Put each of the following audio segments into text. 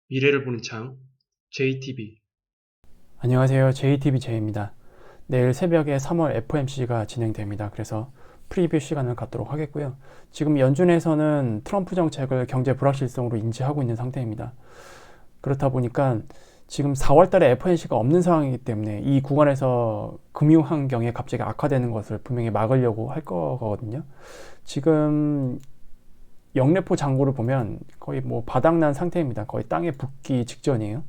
미래를 보는 창, JTB. 안녕하세요. JTBJ입니다. 내일 새벽에 3월 FOMC가 진행됩니다. 그래서 프리뷰 시간을 갖도록 하겠고요. 지금 연준에서는 트럼프 정책을 경제 불확실성으로 인지하고 있는 상태입니다. 그렇다 보니까 지금 4월 달에 FOMC가 없는 상황이기 때문에 이 구간에서 금융 환경이 갑자기 악화되는 것을 분명히 막으려고 할 거거든요. 지금 영래포 잔고를 보면 거의 뭐 바닥난 상태입니다. 거의 땅에 붙기 직전이에요.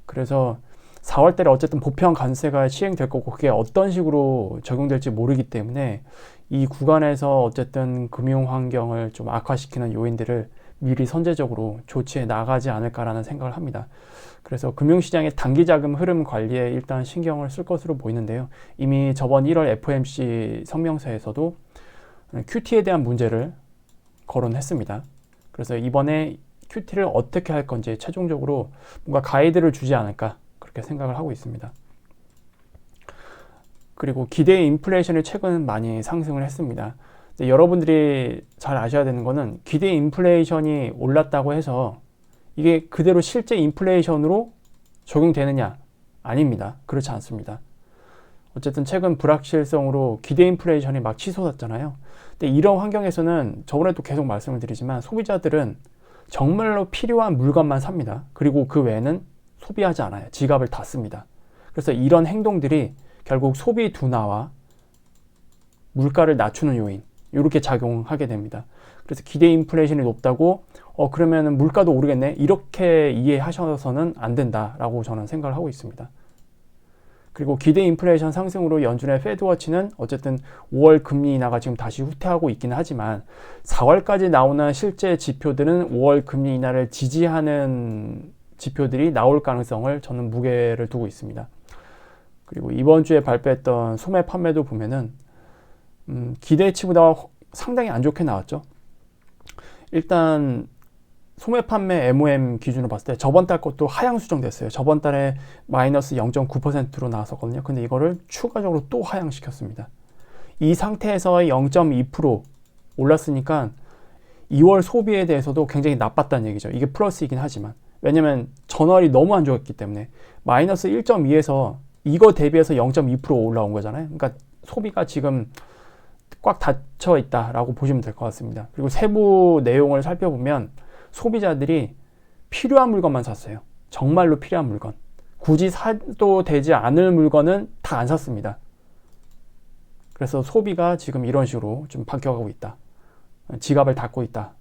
그래서 4월 달에 어쨌든 보편 관세가 시행될 거고 그게 어떤 식으로 적용될지 모르기 때문에 이 구간에서 어쨌든 금융 환경을 좀 악화시키는 요인들을 미리 선제적으로 조치해 나가지 않을까라는 생각을 합니다. 그래서 금융시장의 단기자금 흐름 관리에 일단 신경을 쓸 것으로 보이는데요. 이미 저번 1월 FOMC 성명서에서도 QT에 대한 문제를 거론했습니다. 그래서 이번에 QT를 어떻게 할 건지 최종적으로 뭔가 가이드를 주지 않을까 그렇게 생각을 하고 있습니다. 그리고 기대 인플레이션이 최근 많이 상승을 했습니다. 근데 여러분들이 잘 아셔야 되는 거는 기대 인플레이션이 올랐다고 해서 이게 그대로 실제 인플레이션으로 적용되느냐? 아닙니다. 그렇지 않습니다. 어쨌든 최근 불확실성으로 기대 인플레이션이 막 치솟았잖아요. 근데 이런 환경에서는 저번에도 계속 말씀을 드리지만 소비자들은 정말로 필요한 물건만 삽니다. 그리고 그 외에는 소비하지 않아요. 지갑을 닫습니다. 그래서 이런 행동들이 결국 소비 둔화와 물가를 낮추는 요인 이렇게 작용하게 됩니다. 그래서 기대 인플레이션이 높다고 그러면 물가도 오르겠네 이렇게 이해하셔서는 안 된다라고 저는 생각을 하고 있습니다. 그리고 기대 인플레이션 상승으로 연준의 페드워치는 어쨌든 5월 금리 인하가 지금 다시 후퇴하고 있기는 하지만 4월까지 나오는 실제 지표들은 5월 금리 인하를 지지하는 지표들이 나올 가능성을 저는 무게를 두고 있습니다. 그리고 이번 주에 발표했던 소매 판매도 보면은 기대치보다 상당히 안 좋게 나왔죠. 일단 소매 판매 MOM 기준으로 봤을 때 저번 달 것도 하향 수정됐어요. 저번 달에 마이너스 0.9%로 나왔었거든요. 근데 이거를 추가적으로 또 하향시켰습니다. 이 상태에서 0.2% 올랐으니까 2월 소비에 대해서도 굉장히 나빴다는 얘기죠. 이게 플러스이긴 하지만. 왜냐면 전월이 너무 안 좋았기 때문에 마이너스 1.2에서 이거 대비해서 0.2% 올라온 거잖아요. 그러니까 소비가 지금 꽉 닫혀 있다라고 보시면 될 것 같습니다. 그리고 세부 내용을 살펴보면 소비자들이 필요한 물건만 샀어요. 정말로 필요한 물건. 굳이 사도 되지 않을 물건은 다 안 샀습니다. 그래서 소비가 지금 이런 식으로 좀 바뀌어가고 있다. 지갑을 닫고 있다.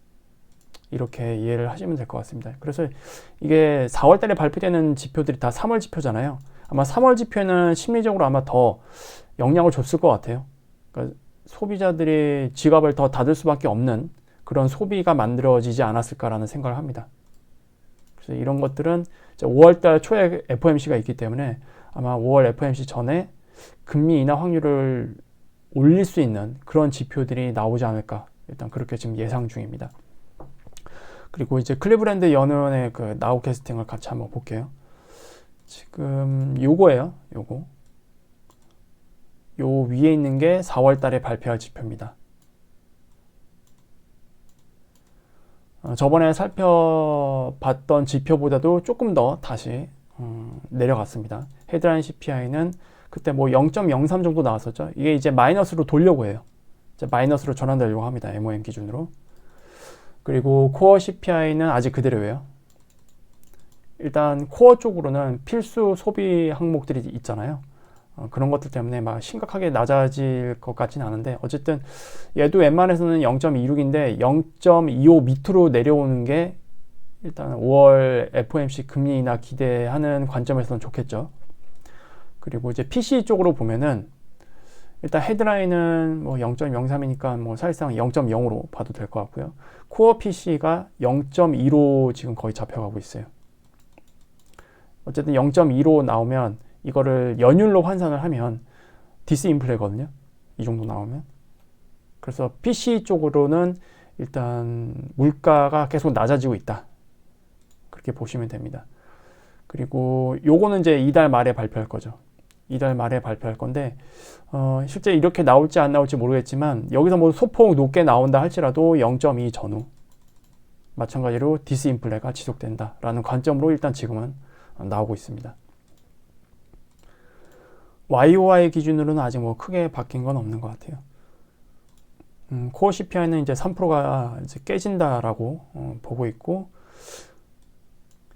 이렇게 이해를 하시면 될 것 같습니다. 그래서 이게 4월 달에 발표되는 지표들이 다 3월 지표잖아요. 아마 3월 지표는 심리적으로 아마 더 영향을 줬을 것 같아요. 그러니까 소비자들이 지갑을 더 닫을 수밖에 없는 그런 소비가 만들어지지 않았을까라는 생각을 합니다. 그래서 이런 것들은 5월달 초에 FOMC가 있기 때문에 아마 5월 FOMC 전에 금리 인하 확률을 올릴 수 있는 그런 지표들이 나오지 않을까 일단 그렇게 지금 예상 중입니다. 그리고 이제 클리브랜드 연은의 그 나우 캐스팅을 같이 한번 볼게요. 지금 요거예요. 요 위에 있는 게 4월 달에 발표할 지표입니다. 저번에 살펴봤던 지표보다도 조금 더 다시 내려갔습니다. 헤드라인 CPI는 그때 뭐 0.03 정도 나왔었죠. 이게 이제 마이너스로 돌려고 해요. 이제 마이너스로 전환되려고 합니다. MOM 기준으로. 그리고 코어 CPI는 아직 그대로예요. 일단 코어 쪽으로는 필수 소비 항목들이 있잖아요. 그런 것들 때문에 막 심각하게 낮아질 것 같지는 않은데 어쨌든 얘도 웬만해서는 0.26인데 0.25 밑으로 내려오는 게 일단 5월 FOMC 금리 인하 기대하는 관점에서는 좋겠죠. 그리고 이제 PC 쪽으로 보면은 일단 헤드라인은 뭐 0.03이니까 뭐 사실상 0.0으로 봐도 될 것 같고요. 코어 PC가 0.2로 지금 거의 잡혀가고 있어요. 어쨌든 0.2로 나오면 이거를 연율로 환산을 하면 디스인플레거든요. 이 정도 나오면. 그래서 PC 쪽으로는 일단 물가가 계속 낮아지고 있다. 그렇게 보시면 됩니다. 그리고 요거는 이제 이달 말에 발표할 거죠. 이달 말에 발표할 건데 실제 이렇게 나올지 안 나올지 모르겠지만 여기서 뭐 소폭 높게 나온다 할지라도 0.2 전후 마찬가지로 디스인플레가 지속된다라는 관점으로 일단 지금은 나오고 있습니다. YOY 기준으로는 아직 뭐 크게 바뀐 건 없는 것 같아요. 코어 CPI는 이제 3%가 이제 깨진다라고 보고 있고,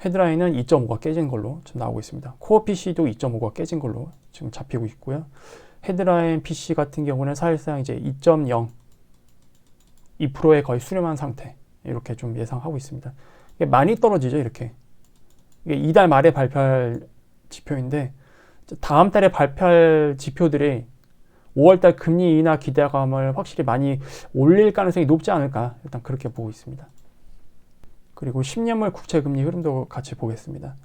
헤드라인은 2.5가 깨진 걸로 지금 나오고 있습니다. 코어 PC도 2.5가 깨진 걸로 지금 잡히고 있고요. 헤드라인 PC 같은 경우는 사실상 이제 2.0, 2%에 거의 수렴한 상태, 이렇게 좀 예상하고 있습니다. 이게 많이 떨어지죠, 이렇게. 이게 이달 말에 발표할 지표인데, 다음 달에 발표할 지표들이 5월달 금리 인하 기대감을 확실히 많이 올릴 가능성이 높지 않을까, 일단 그렇게 보고 있습니다. 그리고 10년물 국채 금리 흐름도 같이 보겠습니다.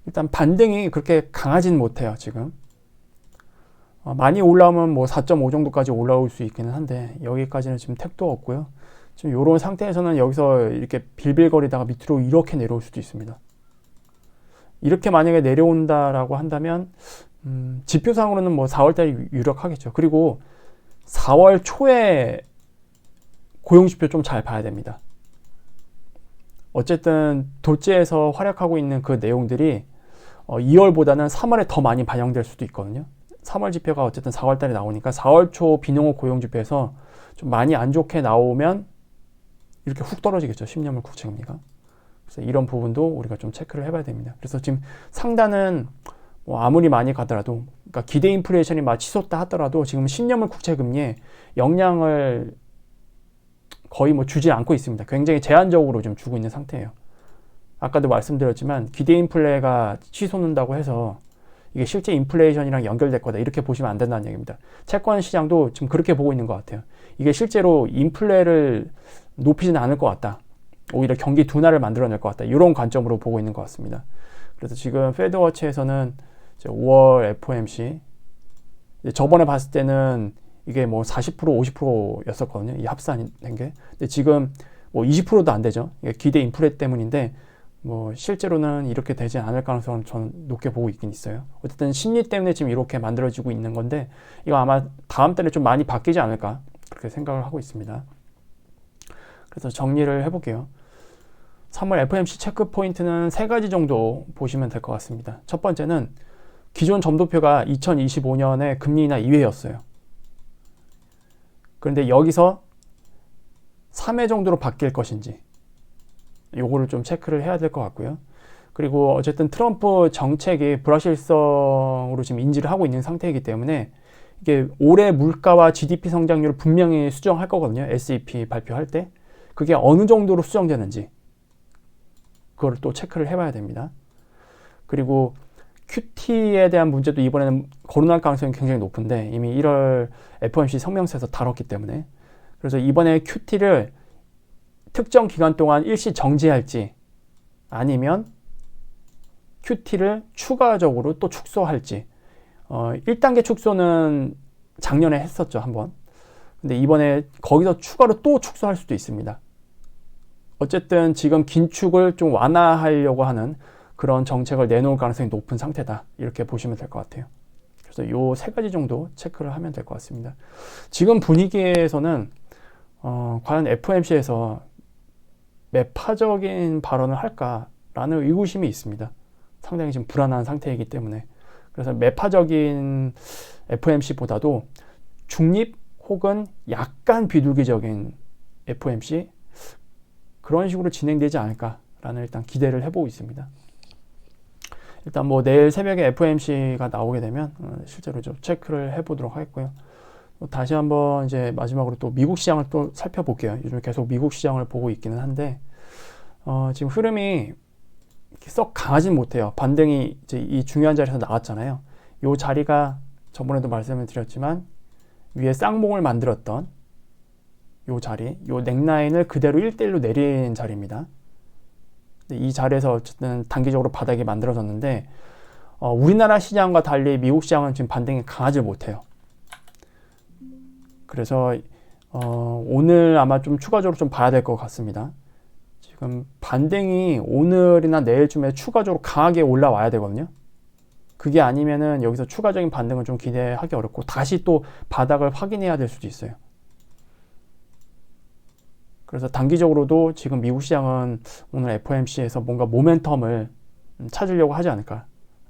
일단 반등이 그렇게 강하진 못해요, 지금. 많이 올라오면 뭐 4.5 정도까지 올라올 수 있기는 한데, 여기까지는 지금 택도 없고요. 지금 이런 상태에서는 여기서 이렇게 빌빌거리다가 밑으로 이렇게 내려올 수도 있습니다. 이렇게 만약에 내려온다라고 한다면 지표상으로는 뭐 4월달이 유력하겠죠. 그리고 4월 초에 고용지표 좀 잘 봐야 됩니다. 어쨌든 돌지에서 활약하고 있는 그 내용들이 2월보다는 3월에 더 많이 반영될 수도 있거든요. 3월 지표가 어쨌든 4월달에 나오니까 4월 초 비농업 고용지표에서 좀 많이 안 좋게 나오면 이렇게 훅 떨어지겠죠. 10년물 국채금리가. 그래서 이런 부분도 우리가 좀 체크를 해봐야 됩니다. 그래서 지금 상단은 뭐 아무리 많이 가더라도, 그러니까 기대 인플레이션이 막 치솟다 하더라도 지금 10년물 국채금리에 영향을 거의 뭐 주지 않고 있습니다. 굉장히 제한적으로 좀 주고 있는 상태예요. 아까도 말씀드렸지만 기대 인플레가 치솟는다고 해서 이게 실제 인플레이션이랑 연결될 거다, 이렇게 보시면 안 된다는 얘기입니다. 채권 시장도 지금 그렇게 보고 있는 것 같아요. 이게 실제로 인플레를 높이지는 않을 것 같다, 오히려 경기 둔화를 만들어낼 것 같다, 이런 관점으로 보고 있는 것 같습니다. 그래서 지금 페드워치에서는 5월 FOMC, 저번에 봤을 때는 이게 뭐 40%, 50%였었거든요. 이 합산된 게. 근데 지금 뭐 20%도 안 되죠. 이게 기대 인플레 때문인데, 뭐 실제로는 이렇게 되지 않을 가능성은 저는 높게 보고 있긴 있어요. 어쨌든 심리 때문에 지금 이렇게 만들어지고 있는 건데, 이거 아마 다음 달에 좀 많이 바뀌지 않을까, 그렇게 생각을 하고 있습니다. 그래서 정리를 해볼게요. 3월 FOMC 체크 포인트는 3가지 정도 보시면 될 것 같습니다. 첫 번째는 기존 점도표가 2025년에 금리 인하 2회였어요. 그런데 여기서 3회 정도로 바뀔 것인지, 요거를 좀 체크를 해야 될 것 같고요. 그리고 어쨌든 트럼프 정책이 불확실성으로 지금 인지를 하고 있는 상태이기 때문에 이게 올해 물가와 GDP 성장률을 분명히 수정할 거거든요. SEP 발표할 때. 그게 어느 정도로 수정되는지, 그걸 또 체크를 해봐야 됩니다. 그리고 QT에 대한 문제도 이번에는 거론할 가능성이 굉장히 높은데, 이미 1월 FOMC 성명서에서 다뤘기 때문에. 그래서 이번에 QT를 특정 기간 동안 일시 정지할지, 아니면 QT를 추가적으로 또 축소할지. 1단계 축소는 작년에 했었죠, 한번. 근데 이번에 거기서 추가로 또 축소할 수도 있습니다. 어쨌든 지금 긴축을 좀 완화하려고 하는 그런 정책을 내놓을 가능성이 높은 상태다, 이렇게 보시면 될 것 같아요. 그래서 요 3가지 정도 체크를 하면 될 것 같습니다. 지금 분위기에서는 과연 FOMC에서 매파적인 발언을 할까라는 의구심이 있습니다. 상당히 지금 불안한 상태이기 때문에. 그래서 매파적인 FOMC보다도 중립 혹은 약간 비둘기적인 FOMC, 그런 식으로 진행되지 않을까라는 일단 기대를 해보고 있습니다. 일단 뭐 내일 새벽에 FOMC가 나오게 되면 실제로 좀 체크를 해보도록 하겠고요. 다시 한번 이제 마지막으로 또 미국 시장을 또 살펴볼게요. 요즘 계속 미국 시장을 보고 있기는 한데, 지금 흐름이 썩 강하진 못해요. 반등이 이제 이 중요한 자리에서 나왔잖아요. 이 자리가 저번에도 말씀을 드렸지만 위에 쌍봉을 만들었던 이 자리, 이 넥라인을 그대로 1대1로 내린 자리입니다. 이 자리에서 어쨌든 단기적으로 바닥이 만들어졌는데, 우리나라 시장과 달리 미국 시장은 지금 반등이 강하지 못해요. 그래서 오늘 아마 좀 추가적으로 좀 봐야 될 것 같습니다. 지금 반등이 오늘이나 내일쯤에 추가적으로 강하게 올라와야 되거든요. 그게 아니면은 여기서 추가적인 반등은 좀 기대하기 어렵고, 다시 또 바닥을 확인해야 될 수도 있어요. 그래서 단기적으로도 지금 미국 시장은 오늘 FOMC에서 뭔가 모멘텀을 찾으려고 하지 않을까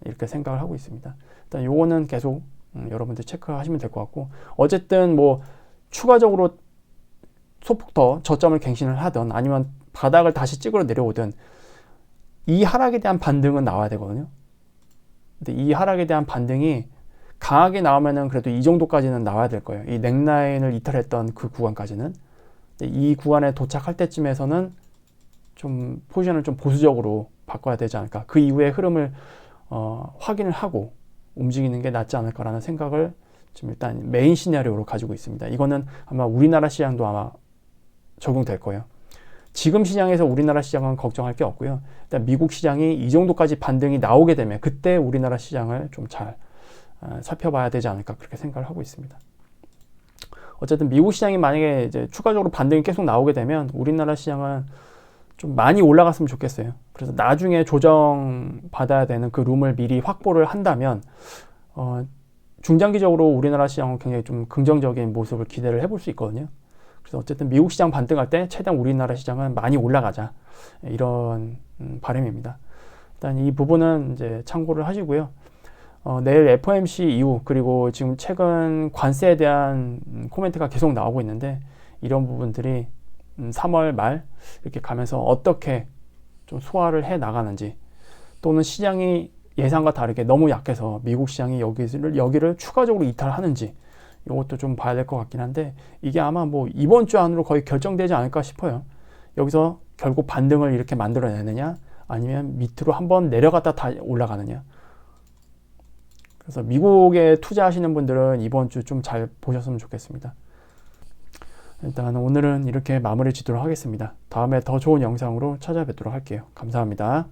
이렇게 생각을 하고 있습니다. 일단 요거는 계속 여러분들 체크하시면 될 것 같고, 어쨌든 뭐 추가적으로 소폭 더 저점을 갱신을 하든 아니면 바닥을 다시 찍으러 내려오든 이 하락에 대한 반등은 나와야 되거든요. 근데 이 하락에 대한 반등이 강하게 나오면은 그래도 이 정도까지는 나와야 될 거예요. 이 넥라인을 이탈했던 그 구간까지는. 근데 이 구간에 도착할 때쯤에서는 좀 포지션을 좀 보수적으로 바꿔야 되지 않을까. 그 이후의 흐름을 확인을 하고 움직이는 게 낫지 않을까라는 생각을 지금 일단 메인 시나리오로 가지고 있습니다. 이거는 아마 우리나라 시장도 아마 적용될 거예요. 지금 시장에서 우리나라 시장은 걱정할 게 없고요. 일단 미국 시장이 이 정도까지 반등이 나오게 되면 그때 우리나라 시장을 좀 잘 살펴봐야 되지 않을까 그렇게 생각을 하고 있습니다. 어쨌든 미국 시장이 만약에 이제 추가적으로 반등이 계속 나오게 되면 우리나라 시장은 좀 많이 올라갔으면 좋겠어요. 그래서 나중에 조정 받아야 되는 그 룸을 미리 확보를 한다면 중장기적으로 우리나라 시장은 굉장히 좀 긍정적인 모습을 기대를 해볼 수 있거든요. 그래서 어쨌든 미국 시장 반등할 때 최대한 우리나라 시장은 많이 올라가자 이런 바람입니다. 일단 이 부분은 이제 참고를 하시고요. 내일 FOMC 이후 그리고 지금 최근 관세에 대한 코멘트가 계속 나오고 있는데 이런 부분들이 3월 말 이렇게 가면서 어떻게 좀 소화를 해 나가는지, 또는 시장이 예상과 다르게 너무 약해서 미국 시장이 여기를 추가적으로 이탈하는지 이것도 좀 봐야 될 것 같긴 한데, 이게 아마 뭐 이번 주 안으로 거의 결정되지 않을까 싶어요. 여기서 결국 반등을 이렇게 만들어내느냐 아니면 밑으로 한번 내려갔다 다 올라가느냐. 그래서 미국에 투자하시는 분들은 이번 주 좀 잘 보셨으면 좋겠습니다. 일단 오늘은 이렇게 마무리 짓도록 하겠습니다. 다음에 더 좋은 영상으로 찾아뵙도록 할게요. 감사합니다.